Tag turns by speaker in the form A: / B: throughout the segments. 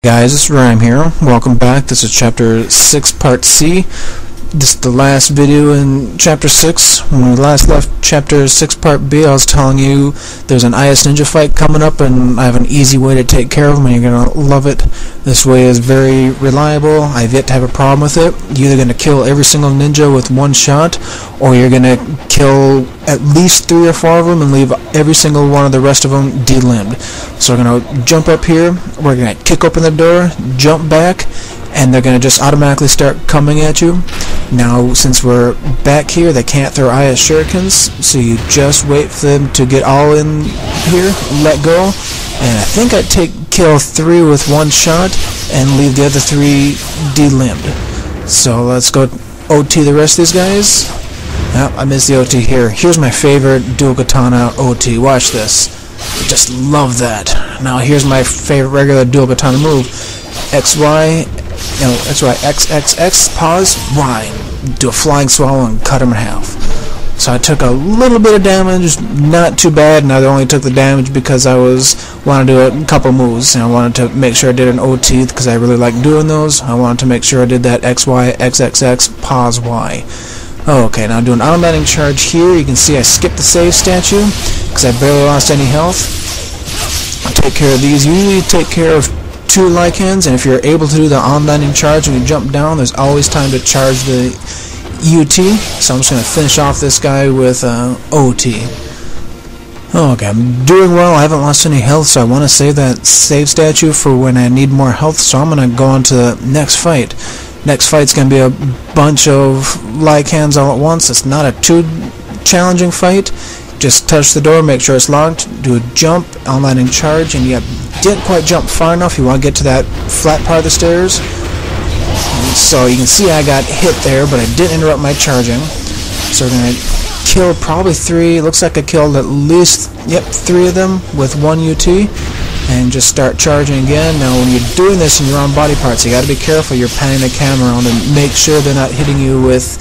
A: Guys, it's Reim here. Welcome back. This is Chapter 6, Part C. This is the last video in Chapter 6. When we last left Chapter 6, Part B, I was telling you there's an IS Ninja fight coming up, and I have an easy way to take care of them, and you're going to love it. This way is very reliable. I've yet to have a problem with it. You're either going to kill every single ninja with one shot, or you're going to kill at least 3 or 4 of them and leave every single one of the rest of them de-limbed. So we're going to jump up here, we're going to kick open the door, jump back, and they're going to just automatically start coming at you. Now, since we're back here, they can't throw IS shurikens, so you just wait for them to get all in here, let go, and I think I'd kill 3 with one shot and leave the other 3 de-limbed. So let's go OT the rest of these guys. Oh, I missed the OT here. Here's my favorite dual katana OT. Watch this. I just love that. Now here's my favorite regular dual katana move. XY, X, X, X, pause, Y. Do a flying swallow and cut him in half. So I took a little bit of damage, not too bad, and I only took the damage because I wanted to do a couple moves, and I wanted to make sure I did an OT because I really like doing those. I wanted to make sure I did that XY, XXX, pause, Y. Okay, now doing automatic charge here. You can see I skipped the save statue because I barely lost any health. I take care of these. Usually take care of 2 Lycans, and if you're able to do the on-landing charge when you jump down, there's always time to charge the UT. So I'm just going to finish off this guy with OT. Okay, I'm doing well. I haven't lost any health, so I want to save that save statue for when I need more health, so I'm going to go on to the next fight. Next fight's going to be a bunch of Lycans all at once. It's not a too challenging fight. Just touch the door, make sure it's locked, do a jump, on-landing charge, and you didn't quite jump far enough. You want to get to that flat part of the stairs. So you can see I got hit there, but I didn't interrupt my charging. So we're going to kill probably 3. It looks like I killed at least, 3 of them with 1 UT. And just start charging again. Now when you're doing this and you're on body parts, you got to be careful. You're panning the camera around and make sure they're not hitting you with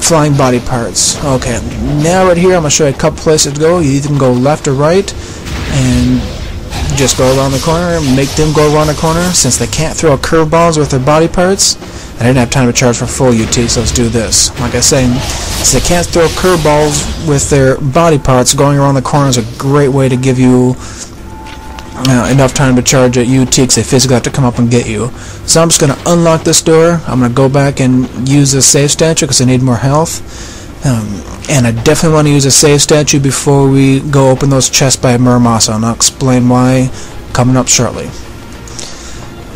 A: flying body parts. Okay, now right here I'm going to show you a couple places to go. You either can go left or right and just go around the corner, make them go around the corner. Since they can't throw curveballs with their body parts, I didn't have time to charge for full UT, so let's do this. Like I say, since they can't throw curveballs with their body parts, going around the corner is a great way to give you enough time to charge at UT because they physically have to come up and get you. So I'm just going to unlock this door. I'm going to go back and use the save statue because I need more health. And I definitely want to use a save statue before we go open those chests by Muramasa, and I'll explain why coming up shortly.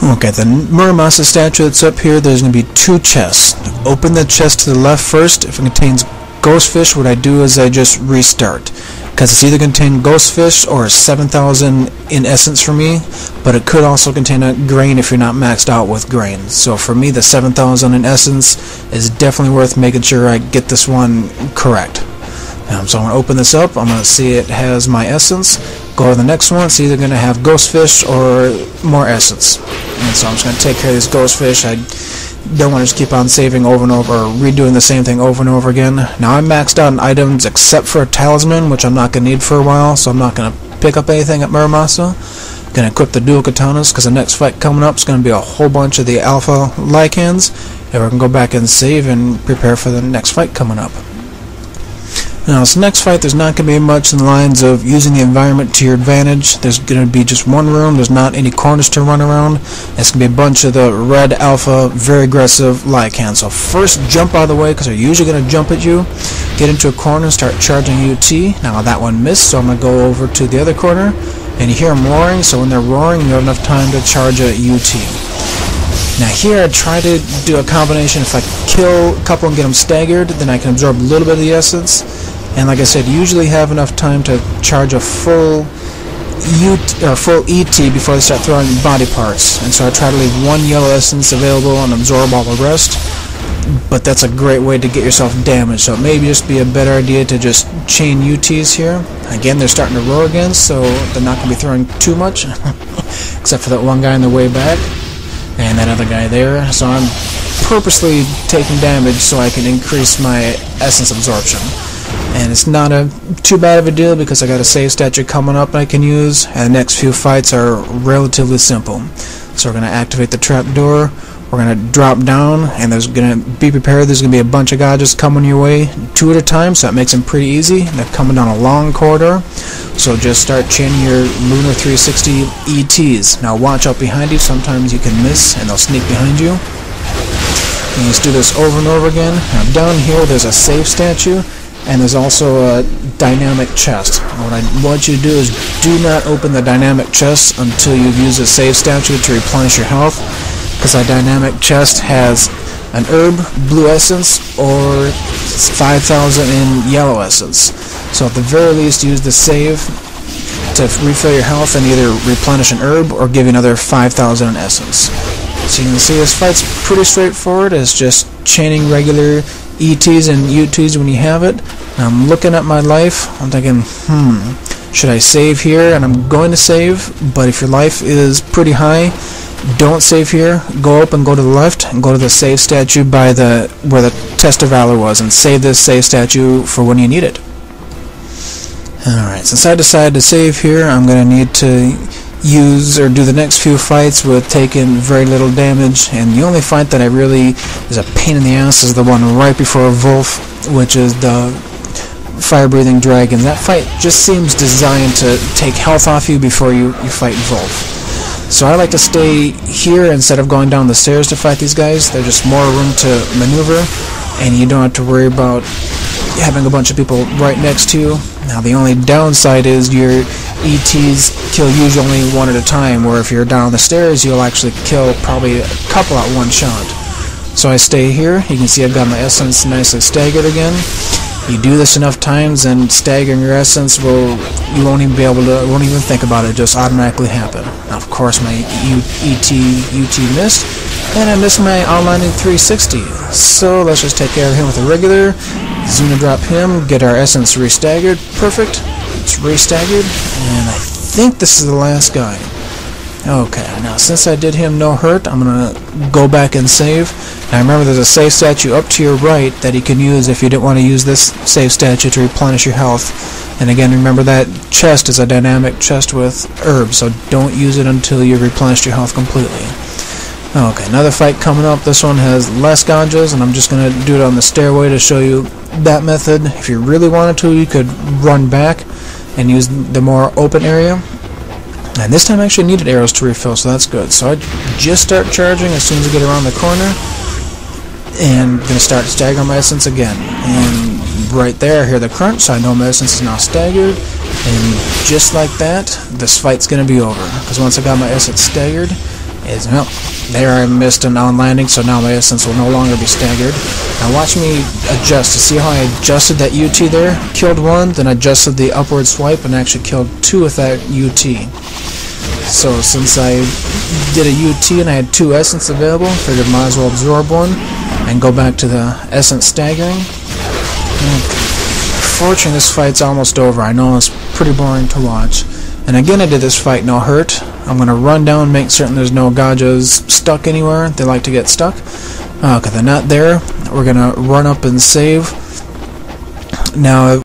A: Okay, the Muramasa statue that's up here, there's going to be 2 chests. Open the chest to the left first. If it contains ghostfish, what I do is I just restart. Because it's either contain ghostfish or 7,000 in essence for me, but it could also contain a grain if you're not maxed out with grain. So for me, the 7,000 in essence is definitely worth making sure I get this one correct. So I'm going to open this up. I'm going to see it has my essence. Go to the next one. It's either going to have ghostfish or more essence. And so I'm just going to take care of these ghostfish. I don't want to just keep on saving over and over or redoing the same thing over and over again. Now I'm maxed out on items except for a talisman, which I'm not going to need for a while, so I'm not going to pick up anything at Muramasa. Going to equip the dual katanas because the next fight coming up is going to be a whole bunch of the alpha Lycans, and we're going to go back and save and prepare for the next fight coming up. Now, this next fight, there's not going to be much in the lines of using the environment to your advantage. There's going to be just one room. There's not any corners to run around. It's going to be a bunch of the red alpha, very aggressive Lycans. So first, jump out of the way because they're usually going to jump at you. Get into a corner, start charging UT. Now, that one missed, so I'm going to go over to the other corner. And you hear them roaring, so when they're roaring, you have enough time to charge a UT. Now here I try to do a combination. If I kill a couple and get them staggered, then I can absorb a little bit of the essence. And like I said, usually have enough time to charge a full ET before they start throwing body parts. And so I try to leave 1 yellow essence available and absorb all the rest. But that's a great way to get yourself damaged. So it may just be a better idea to just chain UTs here. Again, they're starting to roar again, so they're not going to be throwing too much. Except for that one guy on the way back. And that other guy there. So I'm purposely taking damage so I can increase my essence absorption. And it's not too bad of a deal because I got a save statue coming up I can use, and the next few fights are relatively simple. So we're going to activate the trapdoor. We're going to drop down, and there's going to be prepared. There's going to be a bunch of Gajas coming your way, 2 at a time, so that makes them pretty easy. They're coming down a long corridor, so just start chaining your Lunar 360 ETs. Now watch out behind you. Sometimes you can miss, and they'll sneak behind you. And just do this over and over again. Now down here, there's a save statue, and there's also a dynamic chest. What I want you to do is do not open the dynamic chest until you've used a save statue to replenish your health, because that dynamic chest has an herb, blue essence, or 5,000 in yellow essence. So at the very least, use the save to refill your health and either replenish an herb or give you another 5,000 in essence. So you can see this fight's pretty straightforward. It's just chaining regular ETs and UTs when you have it. Now I'm looking at my life. I'm thinking, should I save here? And I'm going to save, but if your life is pretty high, don't save here. Go up and go to the left and go to the save statue by where the Test of Valor was, and save this save statue for when you need it. Alright, since I decided to save here, I'm going to need to use or do the next few fights with taking very little damage, and the only fight that I really is a pain in the ass is the one right before Wolf, which is the fire-breathing dragon. That fight just seems designed to take health off you before you fight Wolf. So I like to stay here instead of going down the stairs to fight these guys. There's just more room to maneuver, and you don't have to worry about having a bunch of people right next to you. Now the only downside is your ETs kill usually only 1 at a time, where if you're down the stairs you'll actually kill probably a couple at one shot. So I stay here. You can see I've got my essence nicely staggered again. You do this enough times and staggering your essence you won't even think about it, just automatically happen. Now of course my UT missed, and I missed my outlining 360. So let's just take care of him with a regular. Zuna drop him, get our essence restaggered. Perfect. It's restaggered, and I think this is the last guy. Okay, now since I did him no hurt, I'm going to go back and save. Now remember, there's a save statue up to your right that you can use if you didn't want to use this save statue to replenish your health. And again, remember that chest is a dynamic chest with herbs, so don't use it until you've replenished your health completely. Okay, another fight coming up. This one has less Gajas, and I'm just going to do it on the stairway to show you that method. If you really wanted to, you could run back and use the more open area. And this time I actually needed arrows to refill, so that's good. So I just start charging as soon as I get around the corner, and I'm going to start staggering my essence again. And right there, I hear the crunch, so I know my essence is now staggered. And just like that, this fight's going to be over. Because once I got my essence staggered, there I missed an on landing, so now my essence will no longer be staggered. Now watch me adjust to see how I adjusted that UT there. Killed 1, then adjusted the upward swipe and actually killed 2 with that UT. So since I did a UT and I had 2 essence available, figured might as well absorb 1 and go back to the essence staggering. Fortunately, this fight's almost over. I know it's pretty boring to watch. And again, I did this fight no hurt. I'm going to run down, make certain there's no Gajas stuck anywhere. They like to get stuck. Okay, they're not there. We're going to run up and save. Now,